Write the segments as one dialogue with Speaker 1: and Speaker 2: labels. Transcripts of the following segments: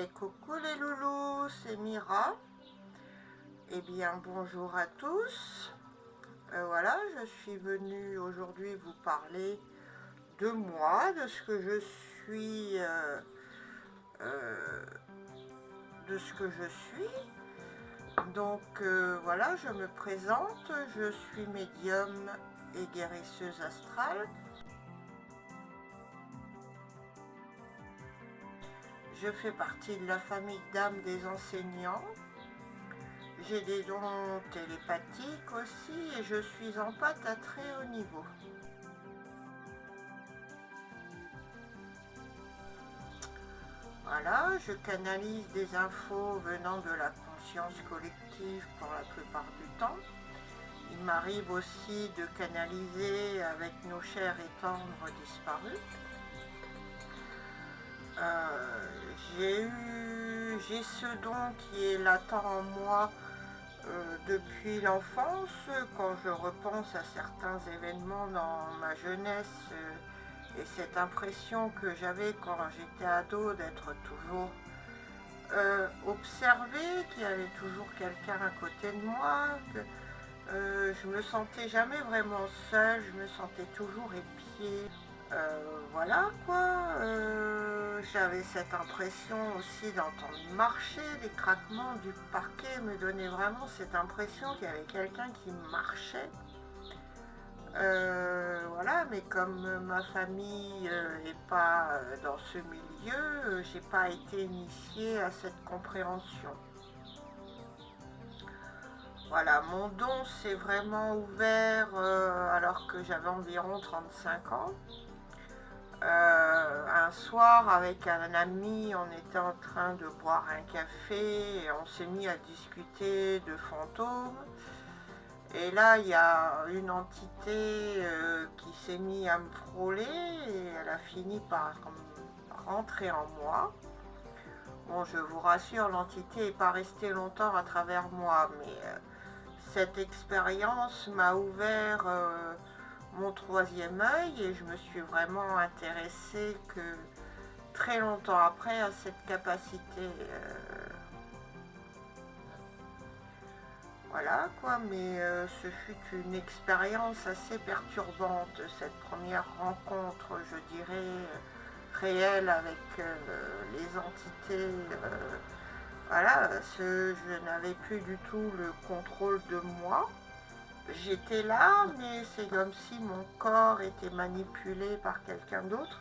Speaker 1: Coucou les loulous, c'est Mira. Eh bien bonjour à tous. Voilà, je suis venue aujourd'hui vous parler de moi, de ce que je suis, de ce que je suis. Donc voilà, je me présente, je suis médium et guérisseuse astrale. Je fais partie de la famille d'âmes des enseignants. J'ai des dons télépathiques aussi et je suis empathe à très haut niveau. Voilà, je canalise des infos venant de la conscience collective pour la plupart du temps. Il m'arrive aussi de canaliser avec nos chers et tendres disparus. J'ai ce don qui est latent en moi depuis l'enfance, quand je repense à certains événements dans ma jeunesse et cette impression que j'avais quand j'étais ado d'être toujours observée, qu'il y avait toujours quelqu'un à côté de moi, que je me sentais jamais vraiment seule, je me sentais toujours épiée. Voilà quoi, j'avais cette impression aussi d'entendre marcher, les craquements du parquet me donnaient vraiment cette impression qu'il y avait quelqu'un qui marchait. Voilà, mais comme ma famille n'est pas dans ce milieu, j'ai pas été initiée à cette compréhension. Voilà, mon don s'est vraiment ouvert alors que j'avais environ 35 ans. Un soir, avec un ami, on était en train de boire un café et on s'est mis à discuter de fantômes. Et là, il y a une entité qui s'est mise à me frôler et elle a fini par rentrer en moi. Bon, je vous rassure, l'entité n'est pas restée longtemps à travers moi, mais cette expérience m'a ouvert mon troisième œil et je me suis vraiment intéressée que très longtemps après à cette capacité. Voilà quoi, mais ce fut une expérience assez perturbante, cette première rencontre, je dirais, réelle avec les entités. Voilà, je n'avais plus du tout le contrôle de moi. J'étais là, mais c'est comme si mon corps était manipulé par quelqu'un d'autre.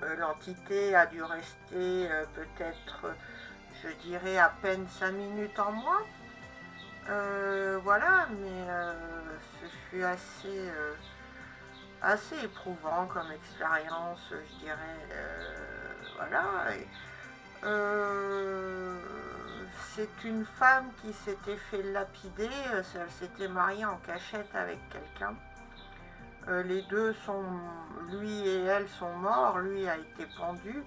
Speaker 1: L'entité a dû rester peut-être, je dirais, à peine 5 minutes en moi. Voilà, mais ce fut assez éprouvant comme expérience, je dirais. Voilà. Et, c'est une femme qui s'était fait lapider, elle s'était mariée en cachette avec quelqu'un. Les deux sont, lui et elle sont morts, lui a été pendu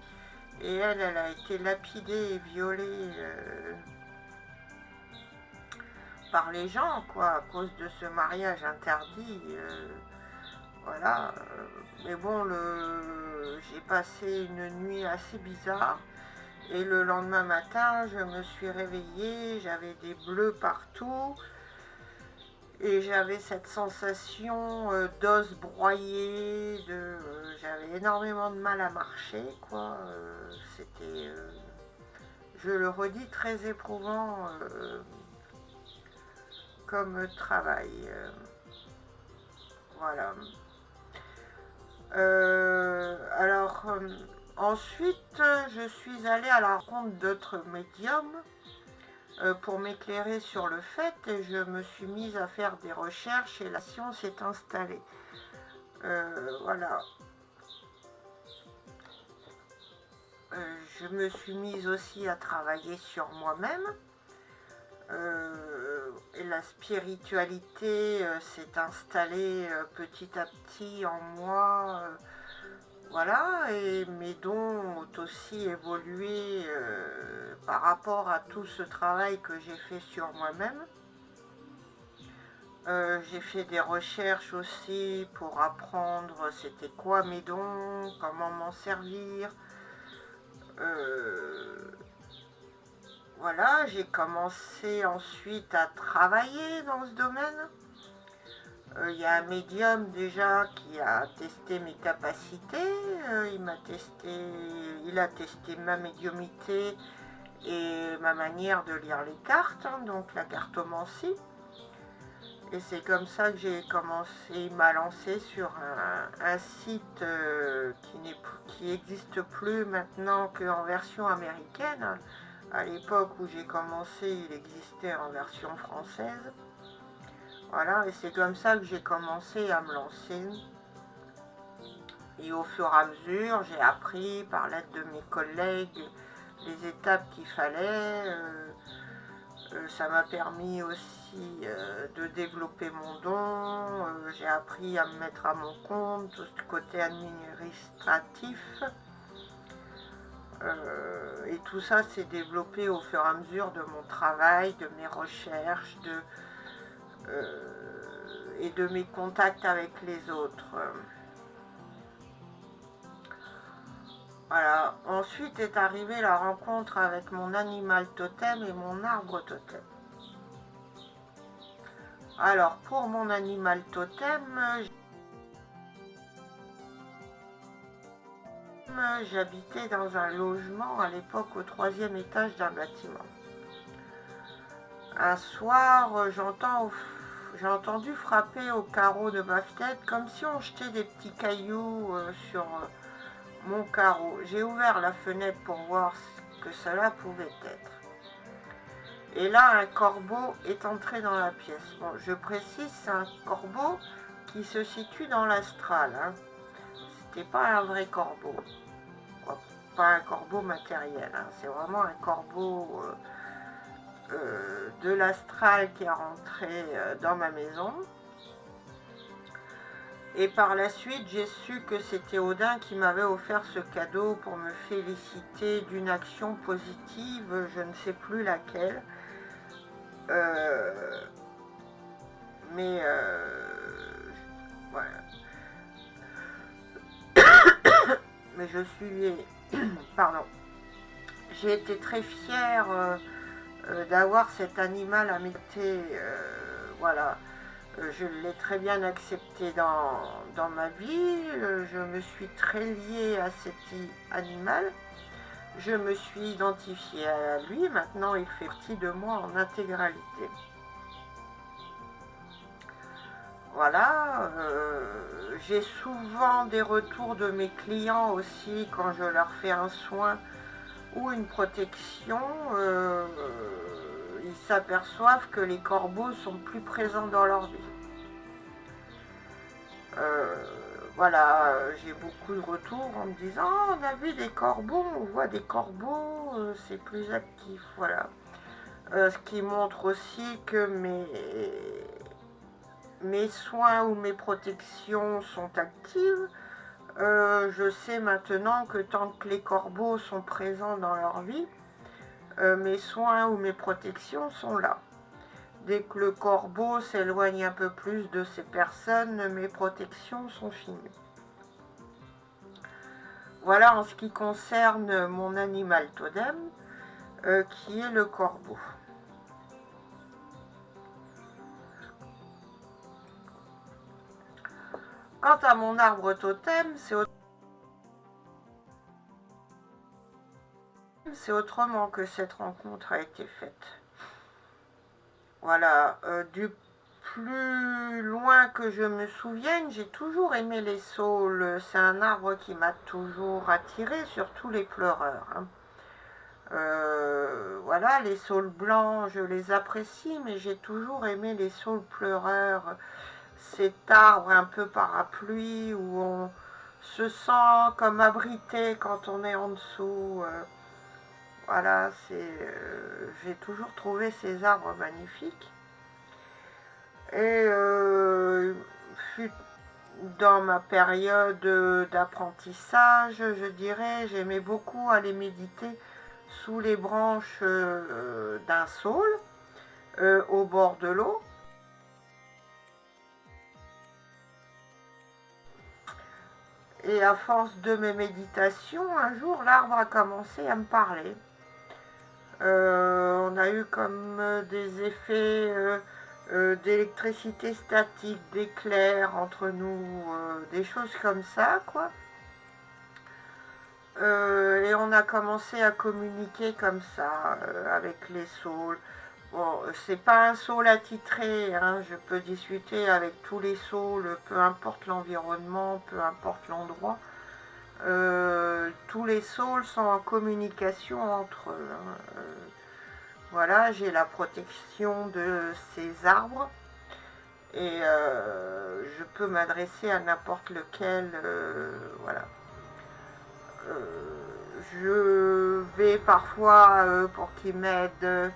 Speaker 1: et elle a été lapidée et violée par les gens, quoi, à cause de ce mariage interdit. Voilà. Mais bon, j'ai passé une nuit assez bizarre. Et le lendemain matin, je me suis réveillée, j'avais des bleus partout. Et j'avais cette sensation d'os broyés, j'avais énormément de mal à marcher, quoi. C'était, je le redis, très éprouvant comme travail. Voilà. Alors, ensuite, je suis allée à la rencontre d'autres médiums pour m'éclairer sur le fait et je me suis mise à faire des recherches et la science est installée. Voilà. Je me suis mise aussi à travailler sur moi-même. Et la spiritualité s'est installée petit à petit en moi. Voilà, et mes dons ont aussi évolué par rapport à tout ce travail que j'ai fait sur moi-même. J'ai fait des recherches aussi pour apprendre c'était quoi mes dons, comment m'en servir. Voilà, j'ai commencé ensuite à travailler dans ce domaine. Il y a un médium déjà qui a testé mes capacités, il a testé ma médiumnité et ma manière de lire les cartes, hein, donc la cartomancie. Et c'est comme ça que j'ai commencé, il m'a lancé sur un site qui n'existe plus maintenant qu'en version américaine. À l'époque où j'ai commencé, il existait en version française. Voilà, et c'est comme ça que j'ai commencé à me lancer. Et au fur et à mesure, j'ai appris par l'aide de mes collègues les étapes qu'il fallait. Ça m'a permis aussi de développer mon don. J'ai appris à me mettre à mon compte, tout ce côté administratif. Et tout ça s'est développé au fur et à mesure de mon travail, de mes recherches, et de mes contacts avec les autres. Voilà. Ensuite est arrivée la rencontre avec mon animal totem et mon arbre totem. Alors, pour mon animal totem, j'habitais dans un logement à l'époque au 3e étage d'un bâtiment. Un soir, j'ai entendu frapper au carreau de ma fenêtre comme si on jetait des petits cailloux sur mon carreau. J'ai ouvert la fenêtre pour voir ce que cela pouvait être. Et là, un corbeau est entré dans la pièce. Bon, je précise, c'est un corbeau qui se situe dans l'astral. Hein. C'était pas un vrai corbeau. Pas un corbeau matériel. Hein. C'est vraiment un corbeau de l'astral qui est rentré dans ma maison. Et par la suite, j'ai su que c'était Odin qui m'avait offert ce cadeau pour me féliciter d'une action positive, je ne sais plus laquelle. Mais voilà. Mais je suis... Pardon. J'ai été très fière d'avoir cet animal à mes côtés. Voilà. Je l'ai très bien accepté dans ma vie. Je me suis très liée à cet animal. Je me suis identifiée à lui. Maintenant, il fait partie de moi en intégralité. Voilà. J'ai souvent des retours de mes clients aussi quand je leur fais un soin ou une protection. Ils s'aperçoivent que les corbeaux sont plus présents dans leur vie. Voilà, j'ai beaucoup de retours en me disant oh, on a vu des corbeaux, on voit des corbeaux, c'est plus actif, voilà. Ce qui montre aussi que mes soins ou mes protections sont actives. Je sais maintenant que tant que les corbeaux sont présents dans leur vie, mes soins ou mes protections sont là. Dès que le corbeau s'éloigne un peu plus de ces personnes, mes protections sont finies. Voilà en ce qui concerne mon animal totem, qui est le corbeau. Quant à mon arbre totem, c'est autrement que cette rencontre a été faite. Voilà, du plus loin que je me souvienne, j'ai toujours aimé les saules. C'est un arbre qui m'a toujours attiré, surtout les pleureurs. Hein. Voilà, les saules blancs, je les apprécie, mais j'ai toujours aimé les saules pleureurs. Cet arbre un peu parapluie où on se sent comme abrité quand on est en dessous. Voilà, j'ai toujours trouvé ces arbres magnifiques. Et dans ma période d'apprentissage, je dirais, j'aimais beaucoup aller méditer sous les branches d'un saule au bord de l'eau. Et à force de mes méditations, un jour, l'arbre a commencé à me parler. On a eu comme des effets d'électricité statique, d'éclairs entre nous, des choses comme ça, quoi. Et on a commencé à communiquer comme ça, avec les saules. Bon, c'est pas un saule attitré, hein, je peux discuter avec tous les saules, peu importe l'environnement, peu importe l'endroit. Tous les saules sont en communication entre eux, hein. Voilà, j'ai la protection de ces arbres et je peux m'adresser à n'importe lequel, voilà. Je vais parfois pour qu'ils m'aident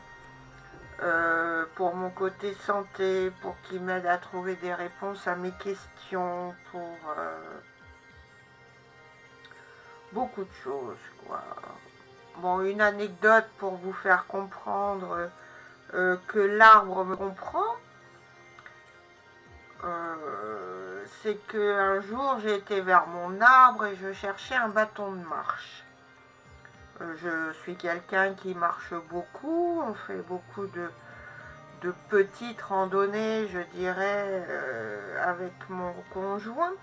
Speaker 1: pour mon côté santé, pour qu'ils m'aident à trouver des réponses à mes questions, pour beaucoup de choses, quoi. Bon, une anecdote pour vous faire comprendre que l'arbre me comprend, c'est qu'un jour j'ai été vers mon arbre et je cherchais un bâton de marche. Je suis quelqu'un qui marche beaucoup, on fait beaucoup de petites randonnées, je dirais, avec mon conjoint.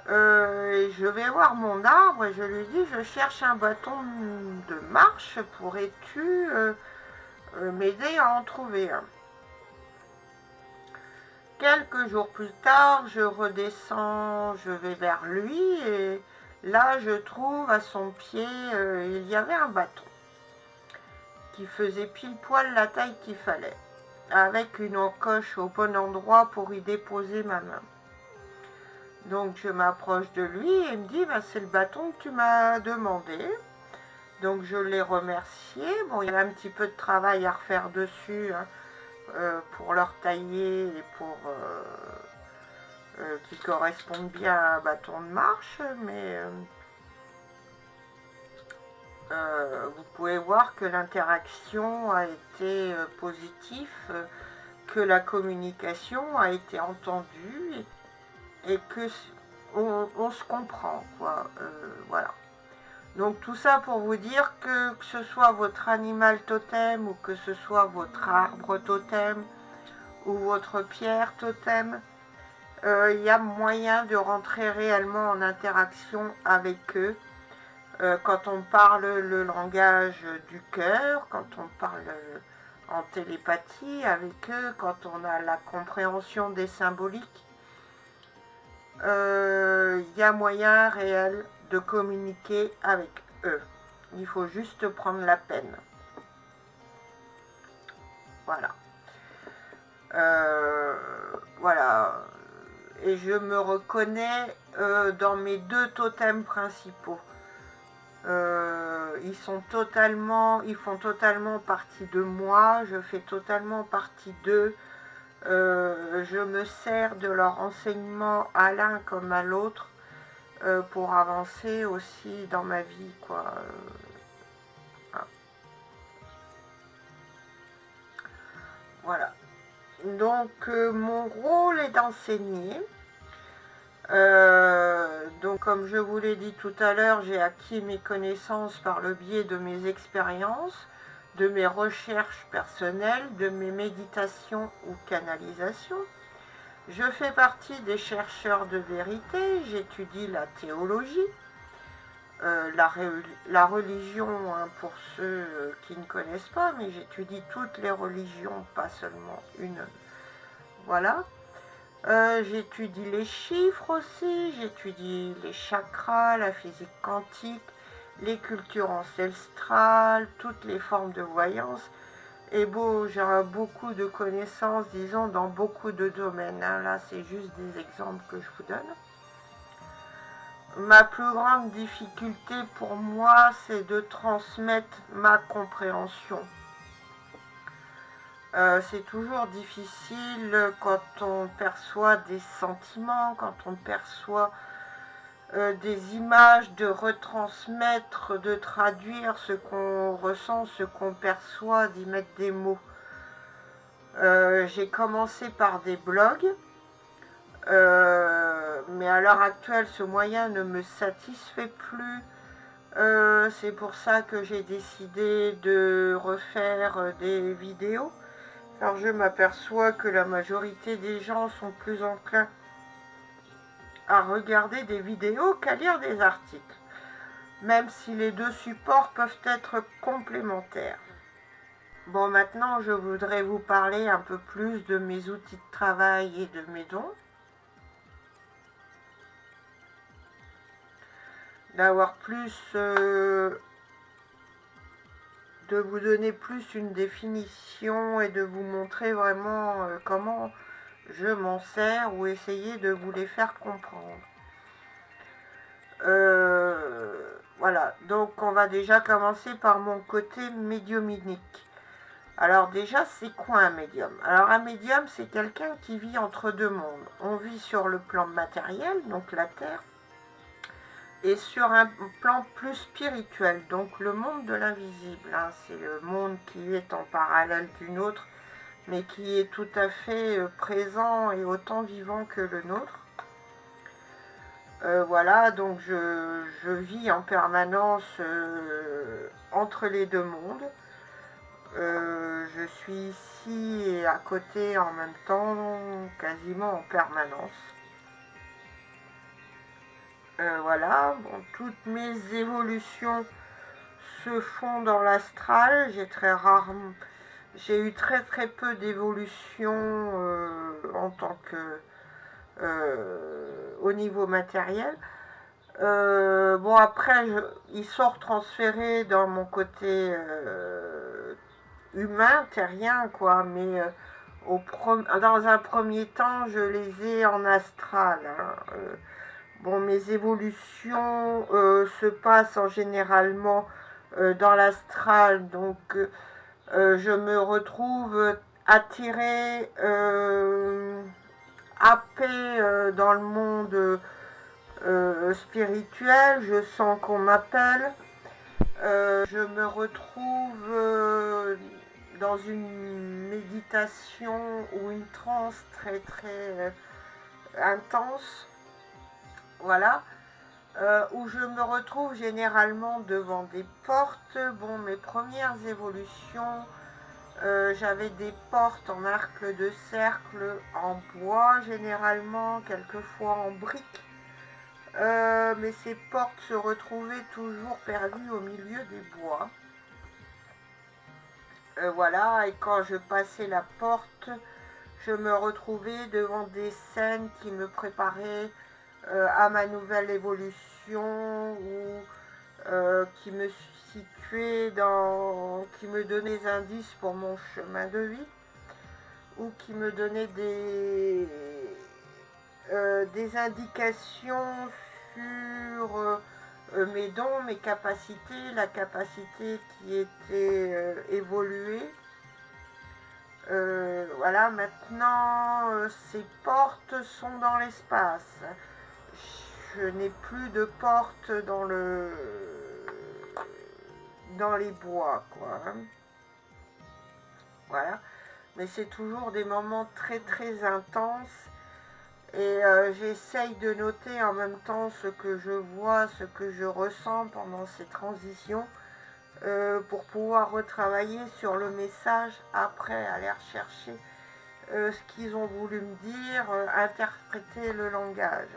Speaker 1: Et je vais voir mon arbre et je lui dis, je cherche un bâton de marche, pourrais-tu m'aider à en trouver un? Quelques jours plus tard, je redescends, je vais vers lui et là je trouve à son pied, il y avait un bâton qui faisait pile poil la taille qu'il fallait, avec une encoche au bon endroit pour y déposer ma main. Donc je m'approche de lui et il me dit, bah, c'est le bâton que tu m'as demandé. Donc je l'ai remercié. Bon, il y avait un petit peu de travail à refaire dessus, hein, pour le retailler et pour qu'il corresponde bien à un bâton de marche, mais vous pouvez voir que l'interaction a été positive, que la communication a été entendue et que on se comprend, quoi. Voilà. Donc tout ça pour vous dire que ce soit votre animal totem ou que ce soit votre arbre totem ou votre pierre totem, il y a moyen de rentrer réellement en interaction avec eux. Quand on parle le langage du cœur, quand on parle en télépathie avec eux, quand on a la compréhension des symboliques, il y a moyen réel de communiquer avec eux. Il faut juste prendre la peine. Voilà. Voilà. Et je me reconnais dans mes deux totems principaux. Ils font totalement partie de moi, je fais totalement partie d'eux. Je me sers de leur enseignement à l'un comme à l'autre pour avancer aussi dans ma vie, quoi. Voilà. Donc mon rôle est d'enseigner. Donc comme je vous l'ai dit tout à l'heure, j'ai acquis mes connaissances par le biais de mes expériences, de mes recherches personnelles, de mes méditations ou canalisations. Je fais partie des chercheurs de vérité, j'étudie la théologie, la religion, hein, pour ceux qui ne connaissent pas, mais j'étudie toutes les religions, pas seulement une. Voilà. J'étudie les chiffres aussi, j'étudie les chakras, la physique quantique, les cultures ancestrales, toutes les formes de voyance. Et bon, j'ai beaucoup de connaissances, disons, dans beaucoup de domaines, hein. Là, c'est juste des exemples que je vous donne. Ma plus grande difficulté pour moi, c'est de transmettre ma compréhension. C'est toujours difficile quand on perçoit des sentiments, quand on perçoit des images, de retransmettre, de traduire ce qu'on ressent, ce qu'on perçoit, d'y mettre des mots. J'ai commencé par des blogs. mais à l'heure actuelle, ce moyen ne me satisfait plus. C'est pour ça que j'ai décidé de refaire des vidéos. Alors je m'aperçois que la majorité des gens sont plus enclins à regarder des vidéos qu'à lire des articles, même si les deux supports peuvent être complémentaires. Bon, maintenant je voudrais vous parler un peu plus de mes outils de travail et de mes dons. D'avoir plus... de vous donner plus une définition et de vous montrer vraiment comment je m'en sers ou essayer de vous les faire comprendre. Voilà, donc on va déjà commencer par mon côté médiumnique. Alors déjà, c'est quoi un médium? Alors un médium, c'est quelqu'un qui vit entre deux mondes. On vit sur le plan matériel, donc la Terre, et sur un plan plus spirituel, donc le monde de l'invisible. Hein, c'est le monde qui est en parallèle du nôtre, mais qui est tout à fait présent et autant vivant que le nôtre. Voilà, donc je vis en permanence entre les deux mondes. Je suis ici et à côté en même temps, quasiment en permanence. Voilà, bon, toutes mes évolutions se font dans l'astral. J'ai eu très peu d'évolutions en tant que au niveau matériel. Bon, après, ils sont transférés dans mon côté humain, terrien, quoi, mais dans un premier temps, je les ai en astral. Hein. Bon, mes évolutions se passent en généralement dans l'astral, donc je me retrouve attirée, happée dans le monde spirituel. Je sens qu'on m'appelle. Je me retrouve dans une méditation ou une transe très intense. Voilà. Où je me retrouve généralement devant des portes. Bon, mes premières évolutions, j'avais des portes en arc de cercle en bois généralement, quelquefois en briques. Mais ces portes se retrouvaient toujours perdues au milieu des bois. Voilà, et quand je passais la porte, je me retrouvais devant des scènes qui me préparaient à ma nouvelle évolution ou qui me situaient qui me donnaient des indices pour mon chemin de vie ou qui me donnaient des indications sur mes dons, mes capacités, la capacité qui était évoluée. Voilà, maintenant ces portes sont dans l'espace. Je n'ai plus de portes dans les bois, quoi. Hein. Voilà, mais c'est toujours des moments très intenses. Et j'essaye de noter en même temps ce que je vois, ce que je ressens pendant ces transitions pour pouvoir retravailler sur le message après, aller rechercher ce qu'ils ont voulu me dire, interpréter le langage.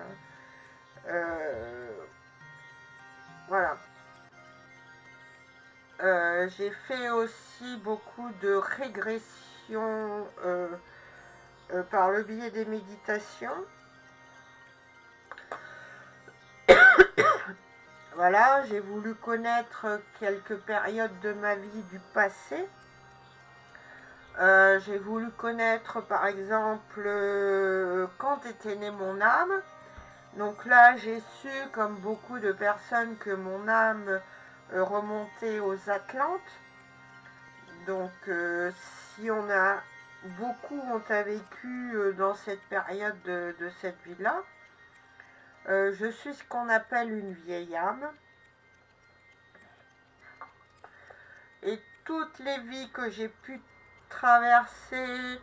Speaker 1: Voilà. J'ai fait aussi beaucoup de régressions par le biais des méditations. Voilà, j'ai voulu connaître quelques périodes de ma vie du passé. J'ai voulu connaître par exemple quand était née mon âme. Donc là j'ai su, comme beaucoup de personnes, que mon âme remontait aux Atlantes. Donc si on a beaucoup ont vécu dans cette période de cette vie-là. Je suis ce qu'on appelle une vieille âme. Et toutes les vies que j'ai pu traverser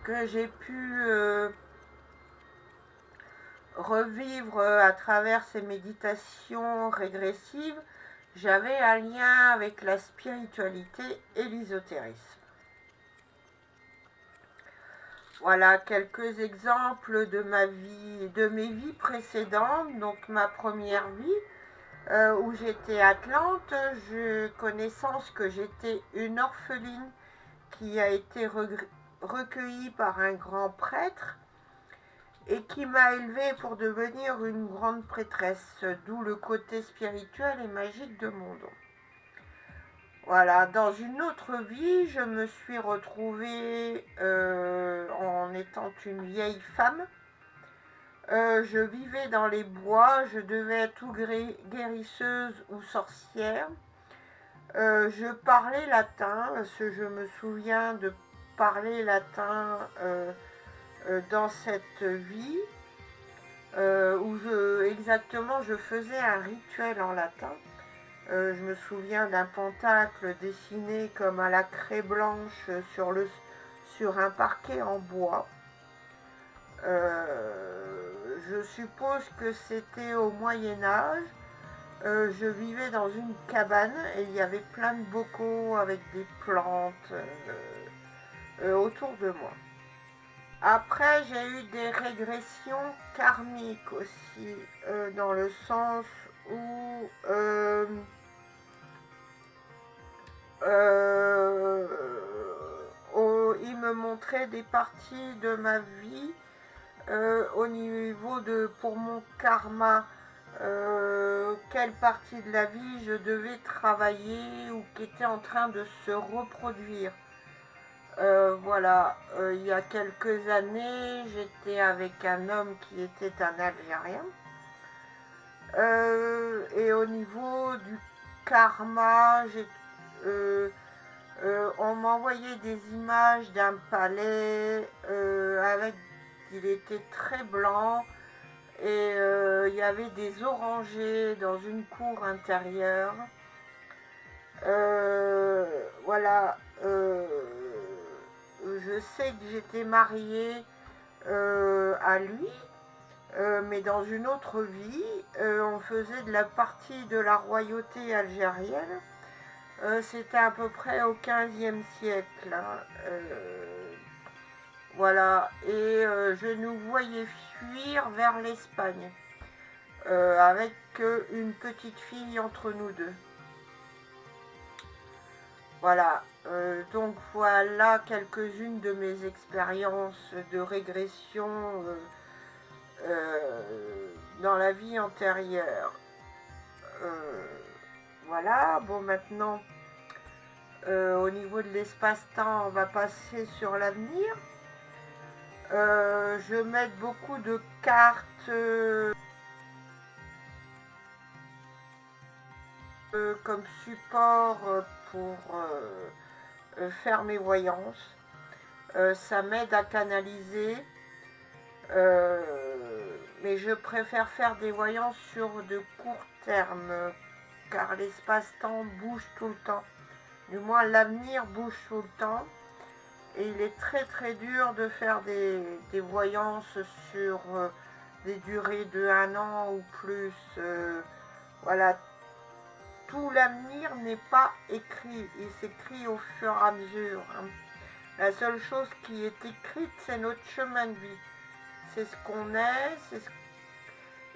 Speaker 1: que j'ai pu revivre à travers ces méditations régressives, j'avais un lien avec la spiritualité et l'ésotérisme. Voilà quelques exemples de ma vie, de mes vies précédentes. Donc ma première vie, où j'étais Atlante, je connaissance que j'étais une orpheline qui a été recueillie par un grand prêtre et qui m'a élevée pour devenir une grande prêtresse, d'où le côté spirituel et magique de mon don. Voilà, dans une autre vie, je me suis retrouvée en étant une vieille femme. Je vivais dans les bois, je devais être ou guérisseuse ou sorcière. Je parlais latin, parce que je me souviens de parler latin dans cette vie, où exactement je faisais un rituel en latin. Je me souviens d'un pentacle dessiné comme à la craie blanche sur un parquet en bois. Je suppose que c'était au Moyen-Âge. Je vivais dans une cabane et il y avait plein de bocaux avec des plantes autour de moi. Après, j'ai eu des régressions karmiques aussi, dans le sens où il me montrait des parties de ma vie au niveau de, pour mon karma, quelle partie de la vie je devais travailler ou qui était en train de se reproduire. Voilà, il y a quelques années, j'étais avec un homme qui était un Algérien. Et au niveau du karma, on m'envoyait des images d'un palais il était très blanc et il y avait des orangers dans une cour intérieure. Voilà, je sais que j'étais mariée à lui, mais dans une autre vie, on faisait de la partie de la royauté algérienne. C'était à peu près au XVe siècle. Voilà, et je nous voyais fuir vers l'Espagne, avec une petite fille entre nous deux. Voilà, donc voilà quelques-unes de mes expériences de régression dans la vie antérieure. Voilà, bon maintenant, au niveau de l'espace-temps, on va passer sur l'avenir. Je mets beaucoup de cartes comme support pour faire mes voyances. Ça m'aide à canaliser, mais je préfère faire des voyances sur de court terme, car l'espace-temps bouge tout le temps. Du moins, l'avenir bouge tout le temps. Et il est très très dur de faire des voyances sur des durées de 1 an ou plus. Voilà, tout l'avenir n'est pas écrit, il s'écrit au fur et à mesure. Hein. La seule chose qui est écrite, c'est notre chemin de vie. C'est ce qu'on est,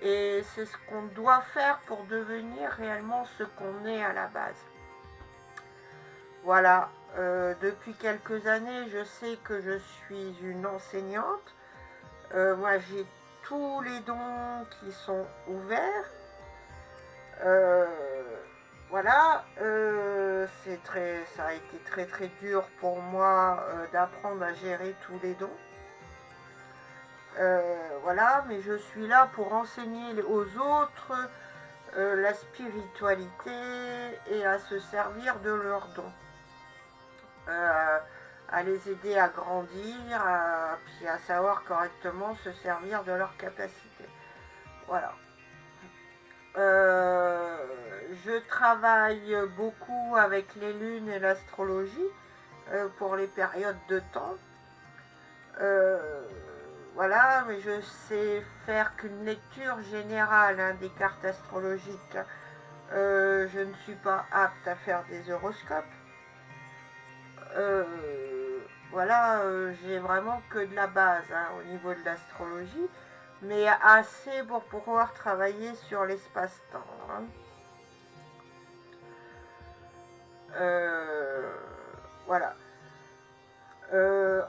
Speaker 1: et c'est ce qu'on doit faire pour devenir réellement ce qu'on est à la base. Voilà, depuis quelques années, je sais que je suis une enseignante. Moi, j'ai tous les dons qui sont ouverts. Voilà, ça a été très très dur pour moi d'apprendre à gérer tous les dons. Voilà, mais je suis là pour enseigner aux autres la spiritualité et à se servir de leurs dons. À les aider à grandir, puis à savoir correctement se servir de leurs capacités. Voilà. Je travaille beaucoup avec les lunes et l'astrologie pour les périodes de temps. Voilà, mais je sais faire qu'une lecture générale hein, des cartes astrologiques. Je ne suis pas apte à faire des horoscopes. Voilà, j'ai vraiment que de la base hein, au niveau de l'astrologie, mais assez pour pouvoir travailler sur l'espace-temps. Hein. Voilà.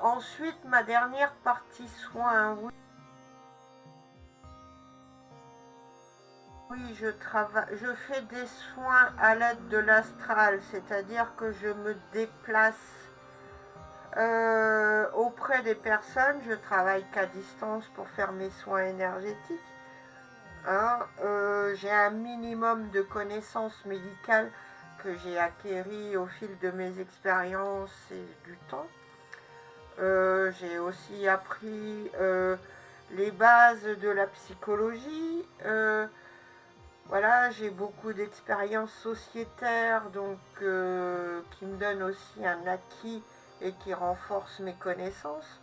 Speaker 1: Ensuite, ma dernière partie soin, oui. Oui, je fais des soins à l'aide de l'astral, c'est-à-dire que je me déplace auprès des personnes. Je travaille qu'à distance pour faire mes soins énergétiques. Hein, j'ai un minimum de connaissances médicales que j'ai acquéries au fil de mes expériences et du temps. J'ai aussi appris les bases de la psychologie. Voilà, j'ai beaucoup d'expériences sociétaires, donc qui me donnent aussi un acquis et qui renforcent mes connaissances.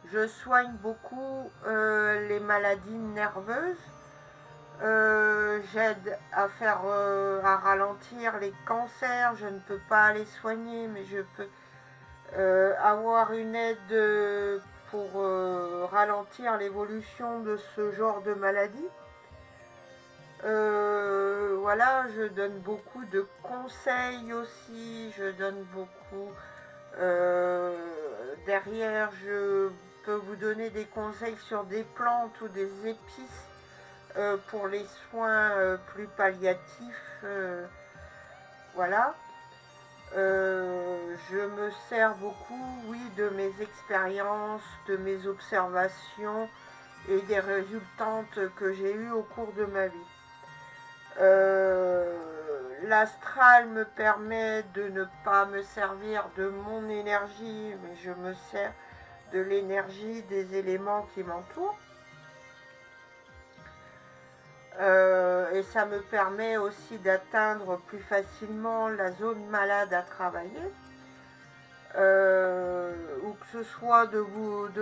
Speaker 1: Je soigne beaucoup les maladies nerveuses. J'aide à ralentir les cancers. Je ne peux pas les soigner, mais je peux avoir une aide pour ralentir l'évolution de ce genre de maladie. Voilà, je donne beaucoup de conseils aussi, je donne beaucoup. Derrière, je peux vous donner des conseils sur des plantes ou des épices pour les soins plus palliatifs. Voilà. Je me sers beaucoup, oui, de mes expériences, de mes observations et des résultantes que j'ai eues au cours de ma vie. L'astral me permet de ne pas me servir de mon énergie, mais je me sers de l'énergie des éléments qui m'entourent. Et ça me permet aussi d'atteindre plus facilement la zone malade à travailler. Ou que ce soit de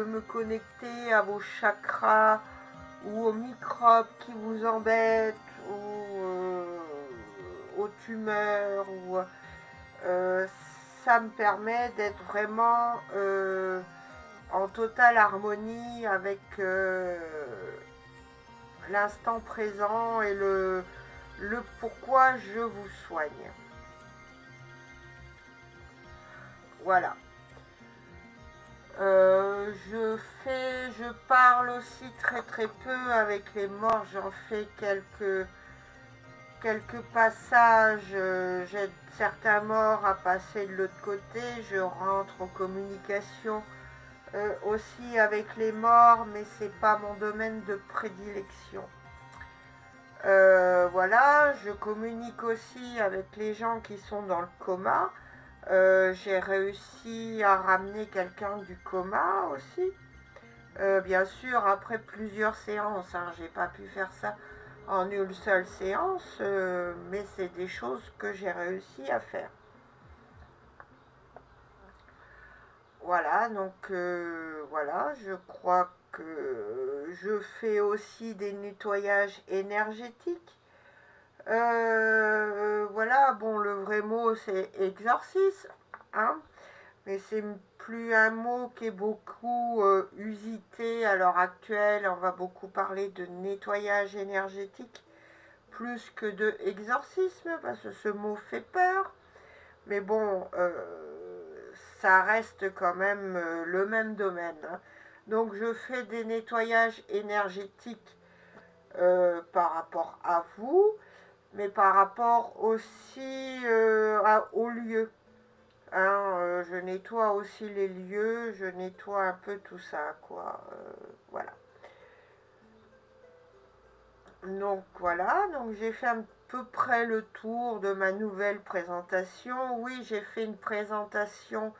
Speaker 1: me connecter à vos chakras ou aux microbes qui vous embêtent ou aux tumeurs. Ça me permet d'être vraiment en totale harmonie avec l'instant présent et le pourquoi je vous soigne. Voilà. Je parle aussi très très peu avec les morts. J'en fais quelques passages. J'aide certains morts à passer de l'autre côté. Je rentre en communication aussi avec les morts, mais c'est pas mon domaine de prédilection. Voilà, je communique aussi avec les gens qui sont dans le coma. J'ai réussi à ramener quelqu'un du coma aussi. Bien sûr, après plusieurs séances, hein, j'ai pas pu faire ça en une seule séance, mais c'est des choses que j'ai réussi à faire. Voilà, donc voilà, je crois que je fais aussi des nettoyages énergétiques. Voilà, bon, le vrai mot c'est exorcisme, hein, mais c'est plus un mot qui est beaucoup usité à l'heure actuelle. On va beaucoup parler de nettoyage énergétique plus que de exorcisme parce que ce mot fait peur. Mais bon, ça reste quand même le même domaine. Hein. Donc je fais des nettoyages énergétiques par rapport à vous, mais par rapport aussi au lieu. Hein, je nettoie aussi les lieux, je nettoie un peu tout ça, quoi. Voilà. Donc voilà, donc j'ai fait à peu près le tour de ma nouvelle présentation. Oui, j'ai fait une présentation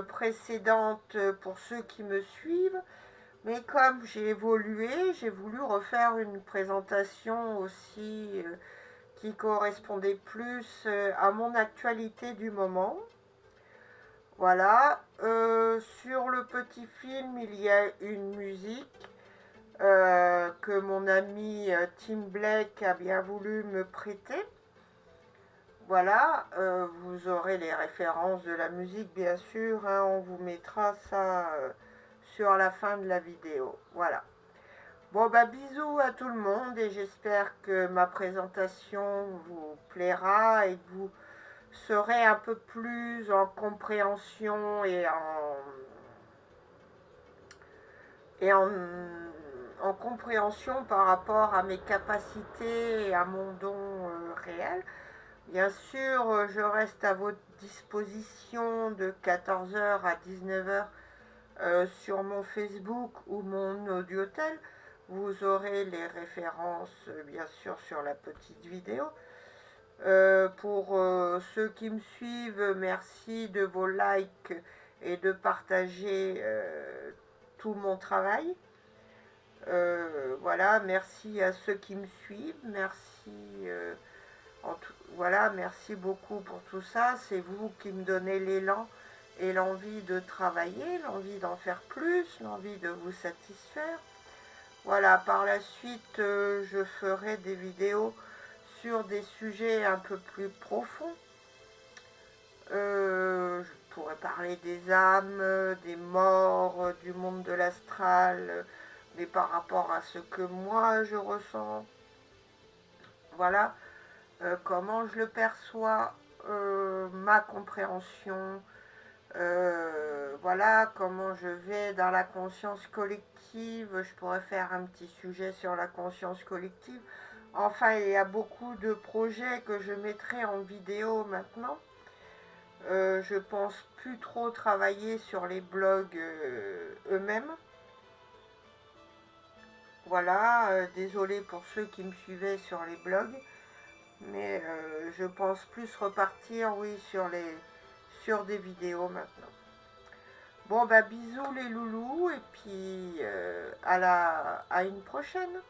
Speaker 1: précédente pour ceux qui me suivent, mais comme j'ai évolué, j'ai voulu refaire une présentation aussi qui correspondait plus à mon actualité du moment. Voilà. Sur le petit film, il y a une musique que mon ami Tim Blake a bien voulu me prêter. Voilà, vous aurez les références de la musique, bien sûr, hein, on vous mettra ça sur la fin de la vidéo. Voilà. Bon, bah bisous à tout le monde et j'espère que ma présentation vous plaira et que vous serez un peu plus en compréhension et en compréhension par rapport à mes capacités et à mon don réel. Bien sûr, je reste à votre disposition de 14 h à 19 h sur mon Facebook ou mon audiotel. Vous aurez les références, bien sûr, sur la petite vidéo. Pour ceux qui me suivent, merci de vos likes et de partager tout mon travail. Voilà, merci à ceux qui me suivent. Merci. Voilà, merci beaucoup pour tout ça. C'est vous qui me donnez l'élan et l'envie de travailler, l'envie d'en faire plus, l'envie de vous satisfaire. Voilà, par la suite, je ferai des vidéos sur des sujets un peu plus profonds. Je pourrais parler des âmes, des morts, du monde de l'astral, mais par rapport à ce que moi je ressens. Voilà. Comment je le perçois, ma compréhension, voilà, comment je vais dans la conscience collective. Je pourrais faire un petit sujet sur la conscience collective. Enfin, il y a beaucoup de projets que je mettrai en vidéo maintenant. Je pense plus trop travailler sur les blogs eux-mêmes. Voilà, désolé pour ceux qui me suivaient sur les blogs. Mais je pense plus repartir, oui, sur des vidéos maintenant. Bon, bah bisous les loulous et puis à une prochaine.